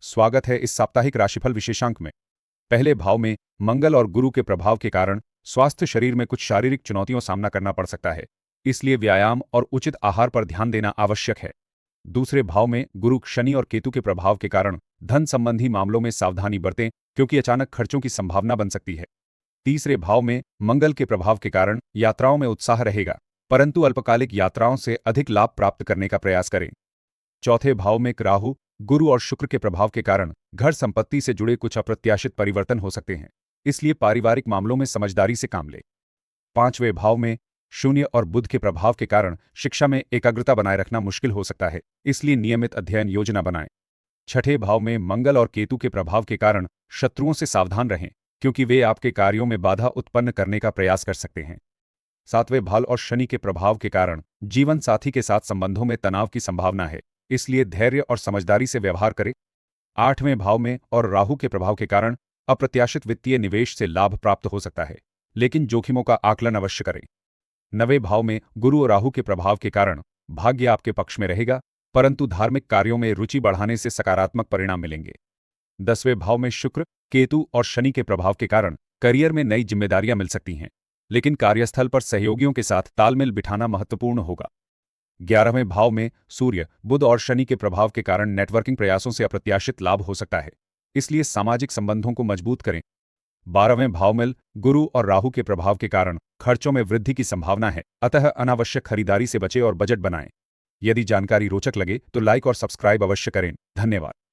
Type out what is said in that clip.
स्वागत है इस साप्ताहिक राशिफल विशेषांक में। पहले भाव में मंगल और गुरु के प्रभाव के कारण स्वास्थ्य शरीर में कुछ शारीरिक चुनौतियों सामना करना पड़ सकता है, इसलिए व्यायाम और उचित आहार पर ध्यान देना आवश्यक है। दूसरे भाव में गुरु, शनि और केतु के प्रभाव के कारण धन संबंधी मामलों में सावधानी बरतें, क्योंकि अचानक खर्चों की संभावना बन सकती है। तीसरे भाव में मंगल के प्रभाव के कारण यात्राओं में उत्साह रहेगा, परंतु अल्पकालिक यात्राओं से अधिक लाभ प्राप्त करने का प्रयास करें। चौथे भाव में राहु, गुरु और शुक्र के प्रभाव के कारण घर संपत्ति से जुड़े कुछ अप्रत्याशित परिवर्तन हो सकते हैं, इसलिए पारिवारिक मामलों में समझदारी से काम लें। पांचवें भाव में शून्य और बुध के प्रभाव के कारण शिक्षा में एकाग्रता बनाए रखना मुश्किल हो सकता है, इसलिए नियमित अध्ययन योजना बनाएं। छठे भाव में मंगल और केतु के प्रभाव के कारण शत्रुओं से सावधान रहें, क्योंकि वे आपके कार्यों में बाधा उत्पन्न करने का प्रयास कर सकते हैं। सातवें भाव और शनि के प्रभाव के कारण जीवन साथी के साथ संबंधों में तनाव की संभावना है, इसलिए धैर्य और समझदारी से व्यवहार करें। आठवें भाव में और राहु के प्रभाव के कारण अप्रत्याशित वित्तीय निवेश से लाभ प्राप्त हो सकता है, लेकिन जोखिमों का आकलन अवश्य करें। नवें भाव में गुरु और राहु के प्रभाव के कारण भाग्य आपके पक्ष में रहेगा, परंतु धार्मिक कार्यों में रुचि बढ़ाने से सकारात्मक परिणाम मिलेंगे। 10वें भाव में शुक्र, केतु और शनि के प्रभाव के कारण करियर में नई जिम्मेदारियां मिल सकती हैं, लेकिन कार्यस्थल पर सहयोगियों के साथ तालमेल बिठाना महत्वपूर्ण होगा। 11वें भाव में सूर्य, बुध और शनि के प्रभाव के कारण नेटवर्किंग प्रयासों से अप्रत्याशित लाभ हो सकता है, इसलिए सामाजिक संबंधों को मजबूत करें। 12वें भाव में गुरु और राहु के प्रभाव के कारण खर्चों में वृद्धि की संभावना है, अतः अनावश्यक खरीदारी से बचें और बजट बनाएं। यदि जानकारी रोचक लगे तो लाइक और सब्सक्राइब अवश्य करें। धन्यवाद।